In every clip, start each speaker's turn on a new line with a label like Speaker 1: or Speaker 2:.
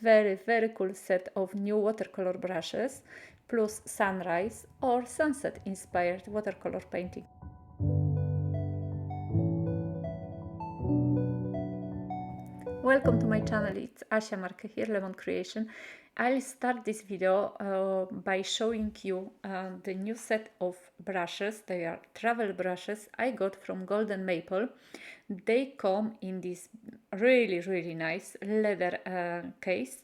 Speaker 1: very cool set of new watercolor brushes, plus sunrise or sunset inspired watercolor painting. Welcome to my channel, it's Asia Marquet here, Lemon Creation. I'll start this video by showing you the new set of brushes. They are travel brushes I got from Golden Maple. They come in this really nice leather case,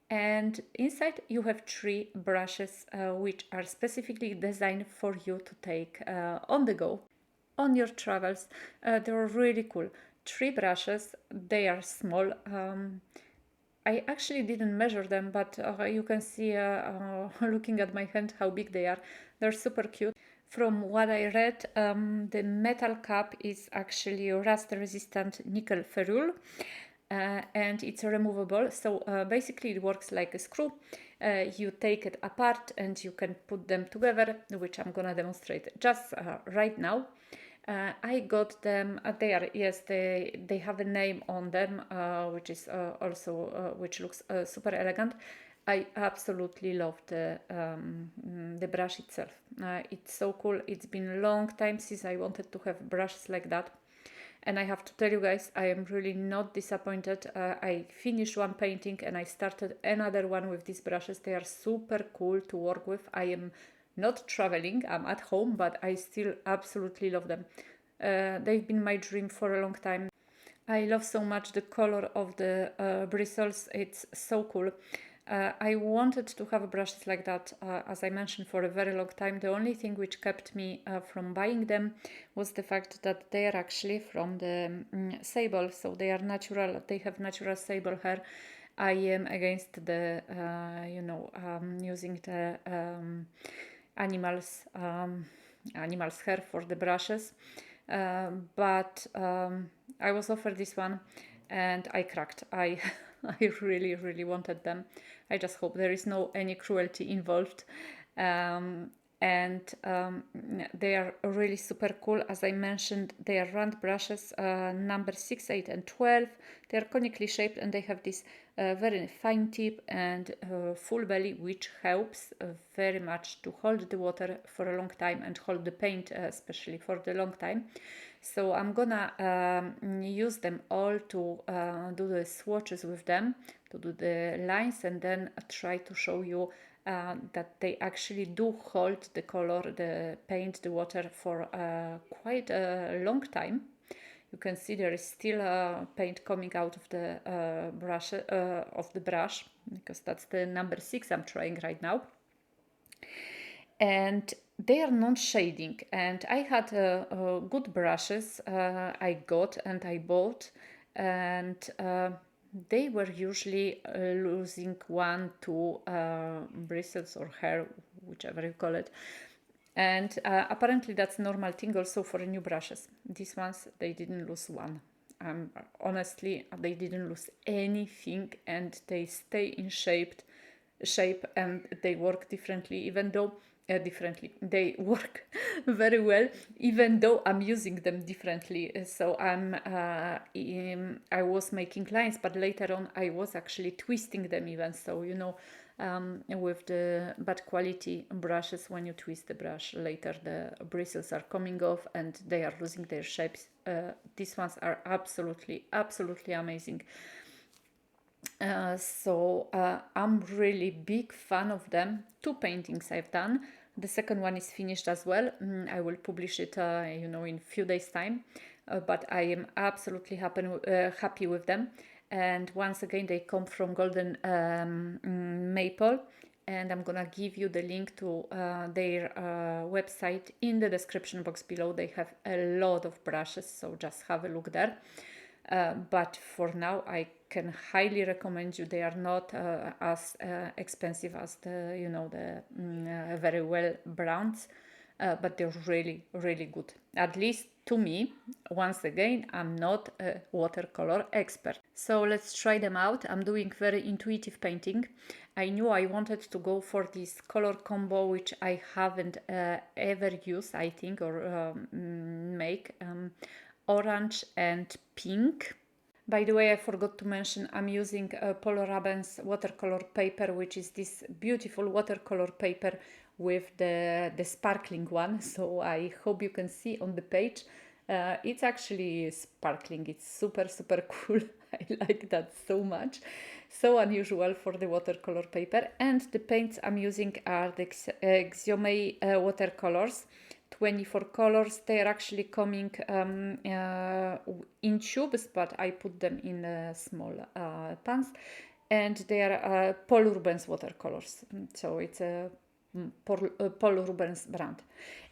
Speaker 1: and inside you have 3 brushes which are specifically designed for you to take on the go on your travels. They're really cool. 3 brushes, they are small. I actually didn't measure them, but you can see looking at my hand how big they are. They're super cute. From what I read, the metal cap is actually rust resistant nickel ferrule. And it's removable, so basically it works like a screw. You take it apart and you can put them together, which I'm gonna demonstrate just right now. I got them. They are, yes, they have a name on them, which is also which looks super elegant. I absolutely love the brush itself. It's so cool. It's been a long time since I wanted to have brushes like that. And I have to tell you guys, I am really not disappointed. I finished one painting and I started another one with these brushes. They are super cool to work with. I am not traveling, I'm at home, but I still absolutely love them. They've been my dream for a long time. I love so much the color of the bristles. It's so cool. I wanted to have brushes like that, as I mentioned, for a very long time. The only thing which kept me from buying them was the fact that they are actually from the sable, so they are natural. They have natural sable hair. I am against the, using the animals' hair for the brushes, but I was offered this one and I cracked. I really wanted them. I just hope there is no any cruelty involved. They are really super cool. As I mentioned, they are round brushes, number 6, 8 and 12. They are conically shaped and they have this very fine tip and full belly, which helps very much to hold the water for a long time and hold the paint especially for the long time. So I'm gonna use them all to do the swatches with them, to do the lines, and then try to show you that they actually do hold the color, the paint, the water for quite a long time. You can see there is still paint coming out of the brush, because that's the number 6 I'm trying right now. And they are non-shading, and I had good brushes I got and I bought, and they were usually losing 1, 2 bristles or hair, whichever you call it. And apparently that's normal thing also for new brushes. These ones, they didn't lose 1. Honestly, they didn't lose anything, and they stay in shape, and they work differently, even though they work very well, even though I'm using them differently. So I was making lines, but later on I was actually twisting them even. So with the bad quality brushes, when you twist the brush later, the bristles are coming off and they are losing their shapes. These ones are absolutely amazing. I'm really big fan of them. 2 paintings I've done. The second one is finished as well. I will publish it in few days time, but I am absolutely happy with them. And once again, they come from Golden Maple, and I'm gonna give you the link to their website in the description box below. They have a lot of brushes, so just have a look there. But for now, I can highly recommend you. They are not as expensive as the very well brands, but they're really good. At least to me. Once again, I'm not a watercolor expert. So let's try them out. I'm doing very intuitive painting. I knew I wanted to go for this color combo, which I haven't ever used, I think, or make. Orange and pink. By the way, I forgot to mention I'm using Paul Rubens watercolor paper, which is this beautiful watercolor paper with the sparkling one. So I hope you can see on the page. It's actually sparkling. It's super, super cool. I like that so much. So unusual for the watercolor paper. And the paints I'm using are the QIAOMEI watercolors. 24 colors. They are actually coming in tubes, but I put them in small pans, and they are Paul Rubens watercolors. So it's a Paul Rubens brand.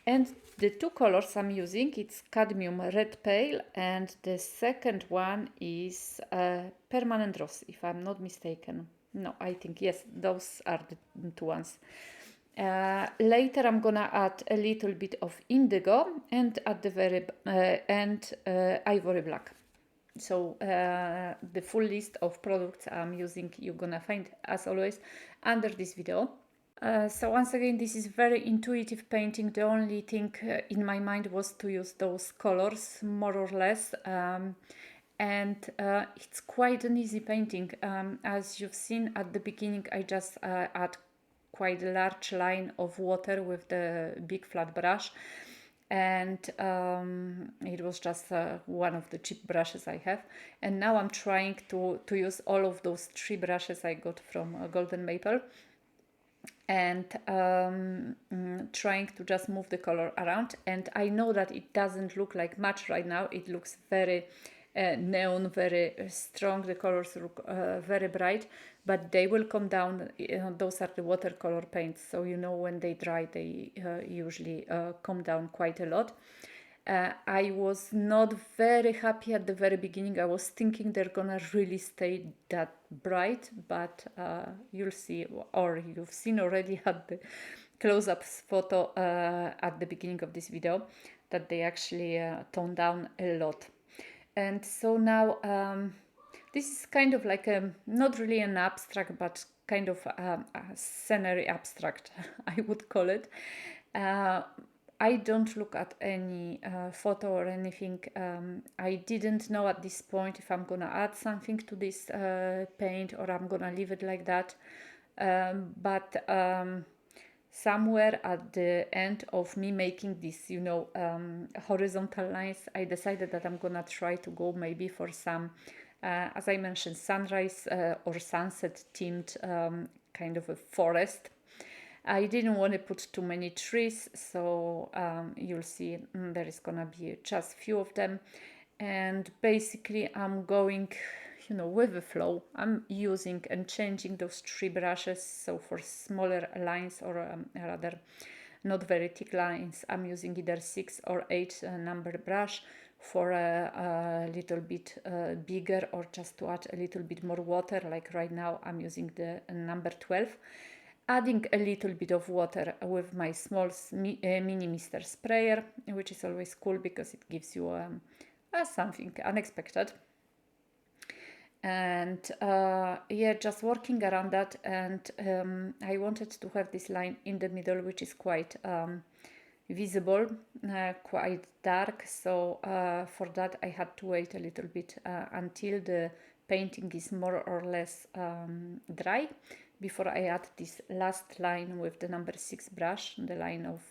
Speaker 1: And the two colors I'm using, it's cadmium red pale, and the second one is permanent rose, if I'm not mistaken. No, I think yes, those are the two ones. Later I'm gonna add a little bit of indigo, and at the very end ivory black. So the full list of products I'm using you're gonna find, as always, under this video. So once again, this is very intuitive painting. The only thing in my mind was to use those colors, more or less. And it's quite an easy painting. As you've seen at the beginning, I just add quite a large line of water with the big flat brush, and it was just one of the cheap brushes I have. And now I'm trying to use all of those 3 brushes I got from Golden Maple, and trying to just move the color around. And I know that it doesn't look like much right now. It looks very neon, very strong. The colors look very bright, but they will come down. Those are the watercolor paints, so you know when they dry, they usually come down quite a lot. I was not very happy at the very beginning. I was thinking they're gonna really stay that bright, but you'll see, or you've seen already at the close-ups photo at the beginning of this video, that they actually tone down a lot. And so now this is kind of like not really an abstract, but kind of a scenery abstract, I would call it. I don't look at any photo or anything. I didn't know at this point if I'm gonna add something to this paint, or I'm gonna leave it like that. But somewhere at the end of me making this, you know, horizontal lines, I decided that I'm gonna try to go maybe for some, as I mentioned, sunrise or sunset themed kind of a forest. I didn't want to put too many trees, so you'll see there is gonna be just few of them. And basically I'm going, you know, with the flow. I'm using and changing those 3 brushes. So for smaller lines, or rather not very thick lines, I'm using either 6 or 8 number brush. For a little bit bigger, or just to add a little bit more water, like right now I'm using the number 12. Adding a little bit of water with my small mini mister sprayer, which is always cool because it gives you something unexpected. And yeah, just working around that. And I wanted to have this line in the middle, which is quite visible, quite dark. So for that I had to wait a little bit until the painting is more or less dry, before I add this last line with the number 6 brush, the line of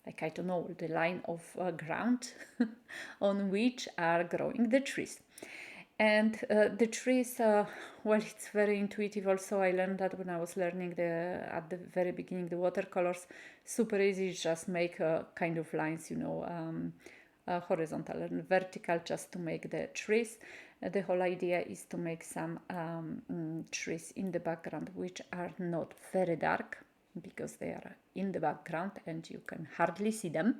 Speaker 1: like, I don't know, the line of ground on which are growing the trees. And the trees, well, it's very intuitive also. I learned that when I was learning at the very beginning the watercolors. Super easy, just make kind of lines, you know, horizontal and vertical, just to make the trees. The whole idea is to make some trees in the background which are not very dark, because they are in the background and you can hardly see them.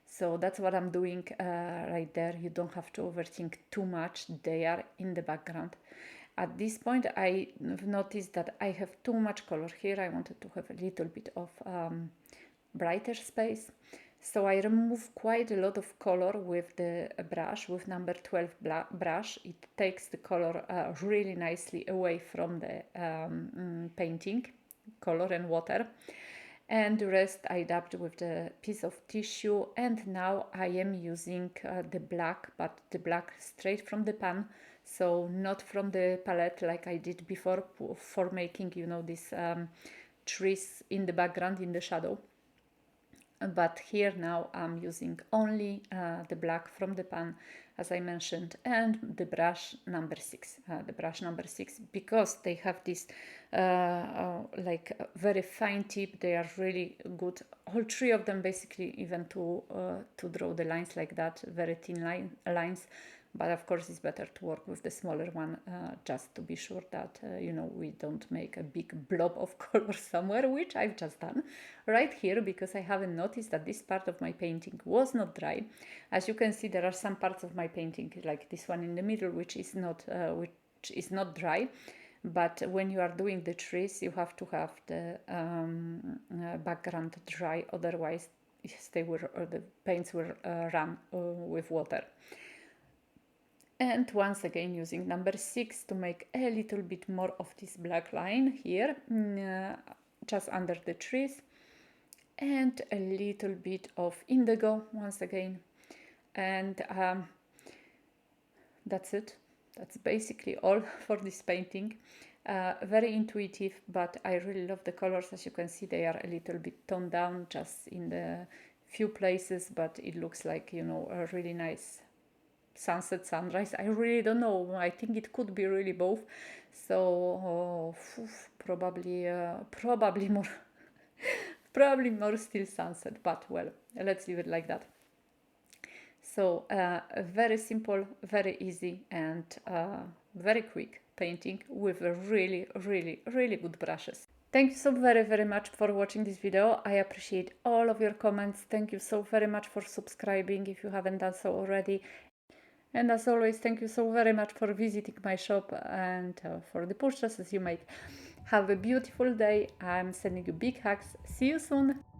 Speaker 1: So that's what I'm doing right there. You don't have to overthink too much. They are in the background. At this point, I've noticed that I have too much color here. I wanted to have a little bit of brighter space. So I remove quite a lot of color with the brush, with number 12 brush. It takes the color really nicely away from the painting, color and water. and the rest I dabbed with the piece of tissue. And now I am using the black, but the black straight from the pan, so not from the palette like I did before for making, you know, these trees in the background, in the shadow. But here now I'm using only the black from the pan, as I mentioned, and the brush number 6, because they have this like very fine tip. They are really good, all three of them basically, even to draw the lines like that, very thin lines. But of course it's better to work with the smaller one, just to be sure that you know, we don't make a big blob of color somewhere, which I've just done right here, because I haven't noticed that this part of my painting was not dry. As you can see, there are some parts of my painting, like this one in the middle, which is not dry. But when you are doing the trees, you have to have the background dry, otherwise they will, or the paints will run with water. And once again using number 6 to make a little bit more of this black line here, just under the trees, and a little bit of indigo once again. And that's it. That's basically all for this painting. Very intuitive, but I really love the colors. As you can see, they are a little bit toned down just in the few places, but it looks like, you know, a really nice sunset, sunrise. I really don't know. I think it could be really both. So probably more probably more still sunset, but well, let's leave it like that. So very simple, very easy, and very quick painting with a really good brushes. Thank you so very much for watching this video. I appreciate all of your comments. Thank you so very much for subscribing if you haven't done so already. And as always, thank you so very much for visiting my shop and for the purchases you make. Have a beautiful day. I'm sending you big hugs. See you soon.